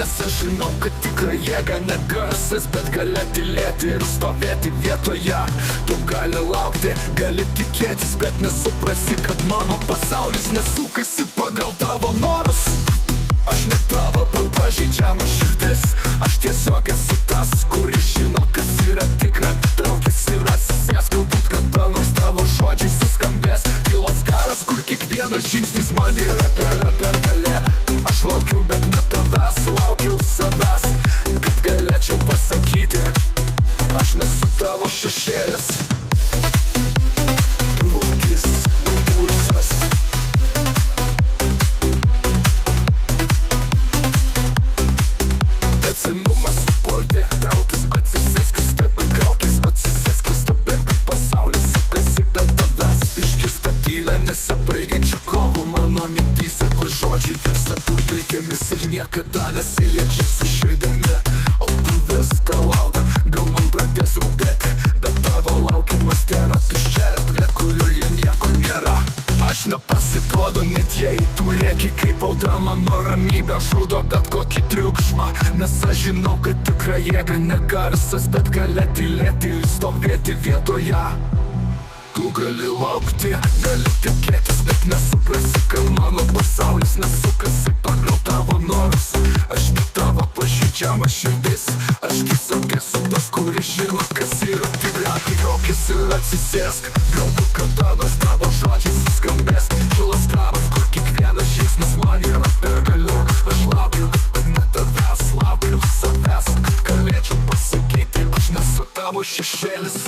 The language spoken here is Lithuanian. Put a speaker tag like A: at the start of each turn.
A: nes aš žinau, kad tikra jėga ne garsas, bet galia tylėti ir stovėti vietoje. Tu gali laukti, gali tikėtis, bet nesuprasi, kad mano pasaulis nesukasi pagal tavo norus. Aš ne tavo pažeidžiama širdis, aš tiesiog esu tas, kuris žino, kas yra tikra. Traukis ir atsisės, galbūt kada nors tavo žodžiai suskambės. Tylos karas, kur kiekvienas žingsnis man yra pergalė. Aš laukiu, bet ne tavęs, laukiu savęs, kad galėčiau pasakyti, aš nesu tavo šešėlis. Trūkis, impulsas. Senumas supolti, traukis, atsisėskis, stebi kaukis, atsisėskis, stebi, kad pasaulis sukasi be tavęs. Išgirsta tylę, nesibaigiančią kovą mano mintyse, kur žodžiai virsta purvykėmis ir niekada nesiliečia su širdimi. O tu viską lauki, gal man pradės rūpėti, bet tavo laukimas tėra tuščia erdvė, kurioje nieko nėra. Aš nepasiduodu, net jei tu rėki kaip audra, mano ramybę žudo bet kokį triukšmą. Nes aš žinau, kad tikra jėga ne garsas, bet galia tylėti ir stovėti vietoje. Tu gali laukti, gali tikėtis, bet nesuprasi, kad mano pasaulis nesukasi pagal tavo norus. Aš ne tavo pažeidžiama širdis, aš tiesiog esu tas, kuris žino, kas yra tikra. Traukis ir atsisėsk, galbūt kada nors tavo žodžiai suskambės. Tylos karas, kur kiekvienas žingsnis man yra pergalė. Aš laukiu, bet ne tavęs, laukiu savęs, kad galėčiau pasakyti, aš nesu tavo šešėlis.